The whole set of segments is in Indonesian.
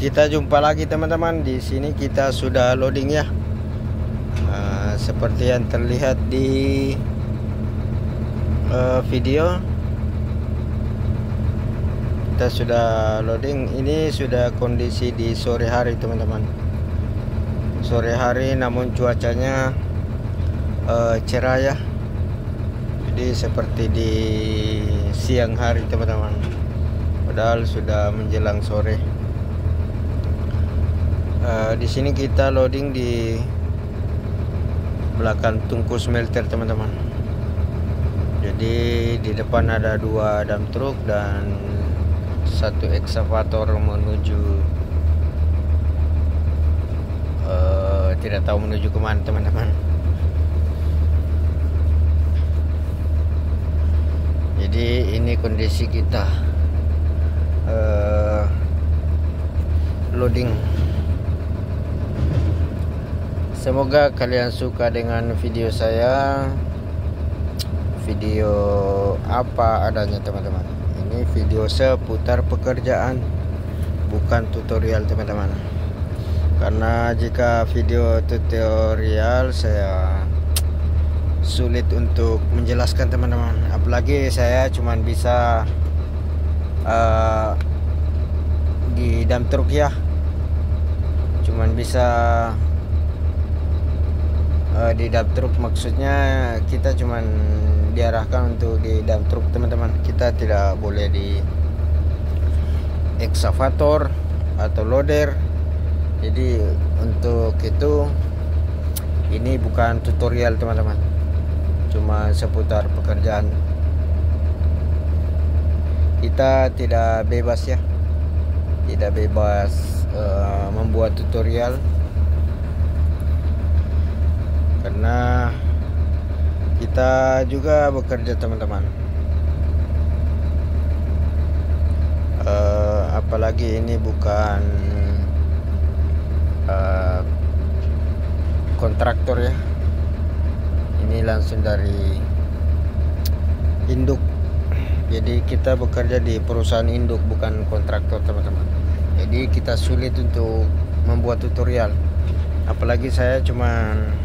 Kita jumpa lagi teman-teman. Di sini kita sudah loading ya. Seperti yang terlihat di video, kita sudah loading. Ini sudah kondisi di sore hari teman-teman. Sore hari namun cuacanya cerah ya. Jadi seperti di siang hari teman-teman. Padahal sudah menjelang sore. Di sini kita loading di belakang tungku smelter teman-teman. Jadi di depan ada 2 dump truck dan 1 ekskavator menuju tidak tahu menuju kemana teman-teman. Jadi ini kondisi kita loading. Semoga kalian suka dengan video saya. Video apa adanya teman-teman. Ini video seputar pekerjaan, bukan tutorial teman-teman. Karena jika video tutorial saya sulit untuk menjelaskan teman-teman. Apalagi saya cuman bisa di dump truck ya. Cuman bisa di dump truck, maksudnya kita cuman diarahkan untuk di dump truck teman-teman. Kita tidak boleh di ekskavator atau loader. Jadi untuk itu ini bukan tutorial teman-teman, cuma seputar pekerjaan. Kita tidak bebas ya, tidak bebas membuat tutorial, karena kita juga bekerja teman-teman. Apalagi ini bukan kontraktor ya, ini langsung dari induk. Jadi kita bekerja di perusahaan induk, bukan kontraktor teman-teman. Jadi kita sulit untuk membuat tutorial. Apalagi saya cuman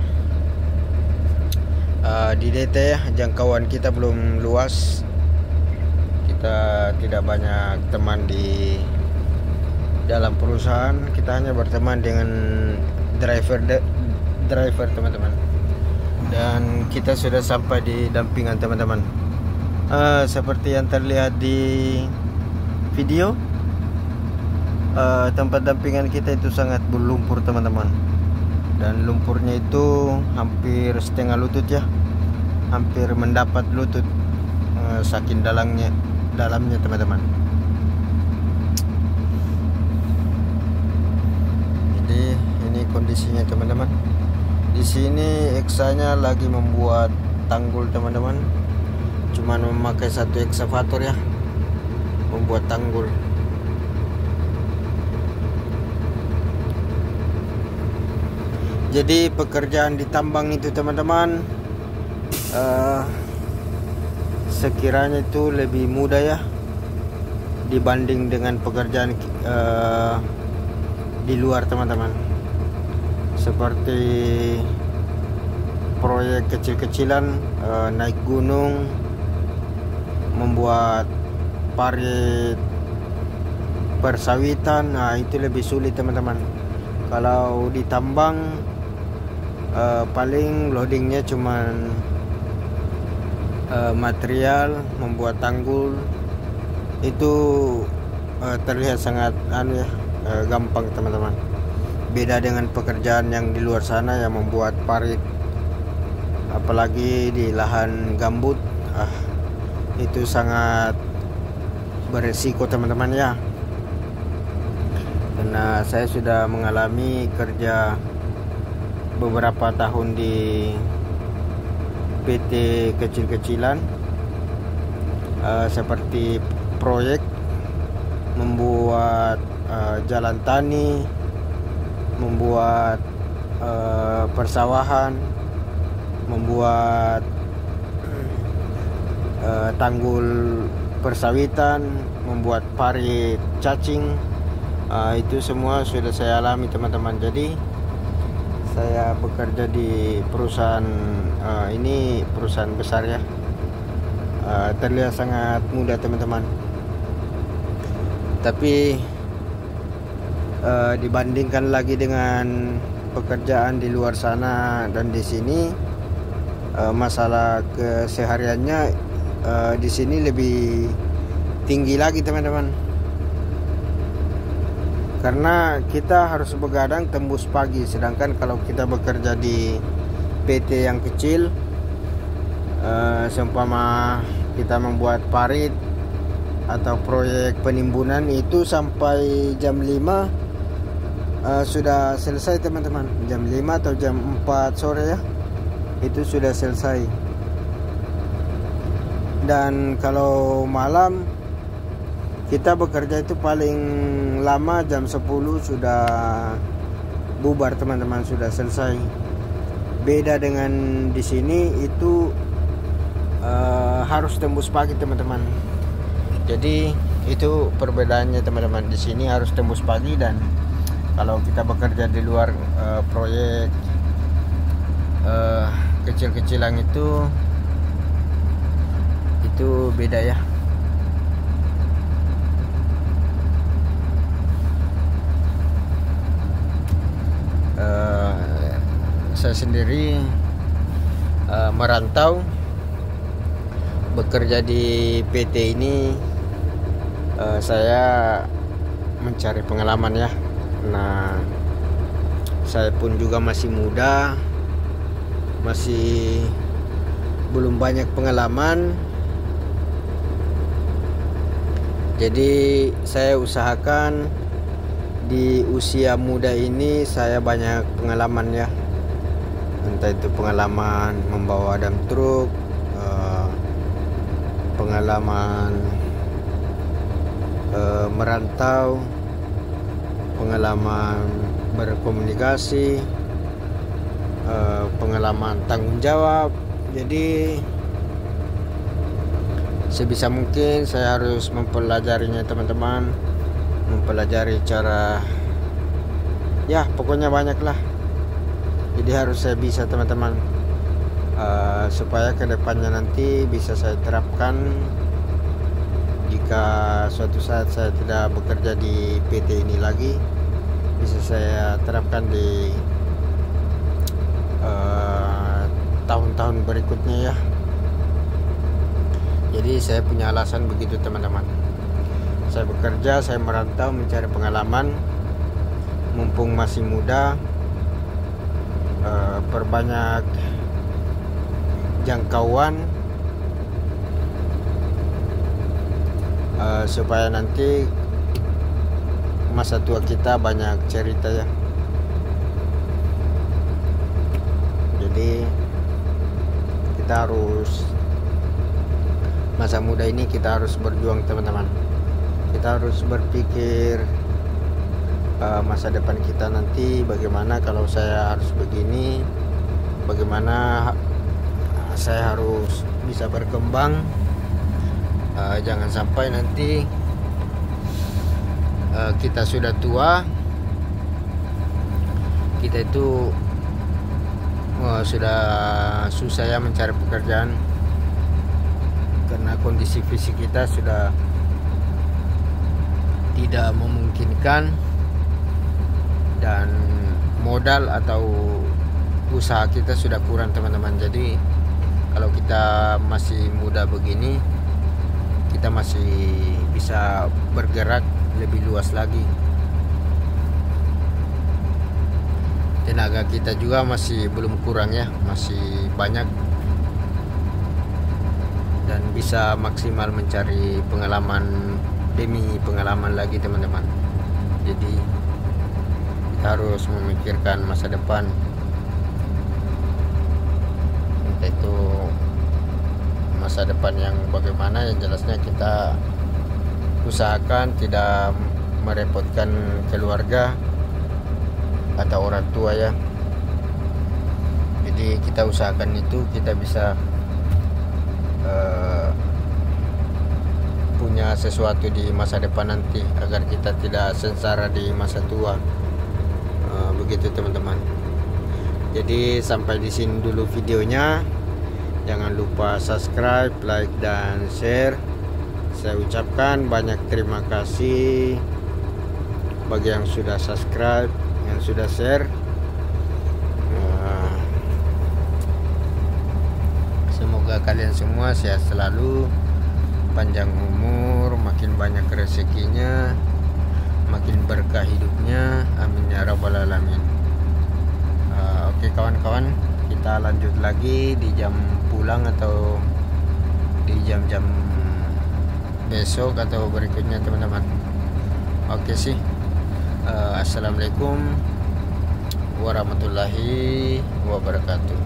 di DT ya, jangkauan kita belum luas. Kita tidak banyak teman di dalam perusahaan. Kita hanya berteman dengan driver teman-teman. Dan kita sudah sampai di dampingan teman-teman. Seperti yang terlihat di video, tempat dampingan kita itu sangat berlumpur teman-teman. Dan lumpurnya itu hampir setengah lutut ya, hampir mendapat lutut, saking dalamnya teman-teman. Jadi ini kondisinya teman-teman. Di sini eksanya lagi membuat tanggul teman-teman. Cuman memakai 1 ekskavator ya, membuat tanggul. Jadi pekerjaan di tambang itu teman-teman, sekiranya itu lebih mudah ya dibanding dengan pekerjaan di luar teman-teman. Seperti proyek kecil-kecilan, naik gunung, membuat parit persawitan, nah itu lebih sulit teman-teman. Kalau di tambang paling loadingnya cuman material, membuat tanggul, itu terlihat sangat gampang teman-teman. Beda dengan pekerjaan yang di luar sana yang membuat parit, apalagi di lahan gambut, itu sangat beresiko teman-teman ya. Karena saya sudah mengalami kerja beberapa tahun di PT kecil-kecilan, seperti proyek membuat jalan tani, membuat persawahan, membuat tanggul persawitan, membuat parit cacing, Itu semua sudah saya alami teman-teman. Jadi saya bekerja di perusahaan ini perusahaan besar ya. Terlihat sangat mudah teman-teman, tapi dibandingkan lagi dengan pekerjaan di luar sana dan di sini, masalah kesehariannya di sini lebih tinggi lagi teman-teman, karena kita harus begadang tembus pagi. Sedangkan kalau kita bekerja di PT yang kecil, seumpama kita membuat parit atau proyek penimbunan, itu sampai jam 5 sudah selesai teman-teman. Jam 5 atau jam 4 sore ya, itu sudah selesai. Dan kalau malam kita bekerja itu paling lama jam 10 sudah bubar teman-teman, sudah selesai. Beda dengan di sini, itu harus tembus pagi teman-teman. Jadi itu perbedaannya teman-teman. Di sini harus tembus pagi, dan kalau kita bekerja di luar proyek kecil-kecilan itu beda ya. Saya sendiri merantau bekerja di PT ini, saya mencari pengalaman ya. Nah, saya pun juga masih muda, masih belum banyak pengalaman. Jadi saya usahakan di usia muda ini saya banyak pengalaman ya. Entah itu pengalaman membawa dump truk, pengalaman merantau, pengalaman berkomunikasi, pengalaman tanggung jawab. Jadi sebisa mungkin saya harus mempelajarinya teman-teman, mempelajari cara, ya pokoknya banyak lah. Jadi harus saya bisa teman-teman, supaya kedepannya nanti bisa saya terapkan jika suatu saat saya tidak bekerja di PT ini lagi, bisa saya terapkan di tahun-tahun berikutnya ya. Jadi saya punya alasan begitu teman-teman. Saya bekerja, saya merantau mencari pengalaman, mumpung masih muda, perbanyak jangkauan, supaya nanti masa tua kita banyak cerita ya. Jadi kita harus, masa muda ini kita harus berjuang teman-teman. Kita harus berpikir masa depan kita nanti bagaimana. Kalau saya harus begini, bagaimana saya harus bisa berkembang. Jangan sampai nanti kita sudah tua, kita itu sudah susah ya mencari pekerjaan, karena kondisi fisik kita sudah tidak memungkinkan, dan modal atau usaha kita sudah kurang teman-teman. Jadi kalau kita masih muda begini, kita masih bisa bergerak lebih luas lagi. Tenaga kita juga masih belum kurang ya, masih banyak, dan bisa maksimal mencari pengalaman demi pengalaman lagi teman-teman. Jadi kita harus memikirkan masa depan, entah itu masa depan yang bagaimana. Yang jelasnya kita usahakan tidak merepotkan keluarga atau orang tua ya. Jadi kita usahakan itu kita bisa punya sesuatu di masa depan nanti, agar kita tidak sengsara di masa tua. Begitu teman-teman. Jadi sampai di sini dulu videonya. Jangan lupa subscribe, like, dan share. Saya ucapkan banyak terima kasih bagi yang sudah subscribe, yang sudah share. Semoga kalian semua sehat selalu, panjang umur, makin banyak rezekinya, makin berkah hidupnya. Amin ya rabbal alamin. Oke kawan-kawan, kita lanjut lagi di jam pulang atau di jam-jam besok atau berikutnya teman-teman. Oke sih. Assalamualaikum warahmatullahi wabarakatuh.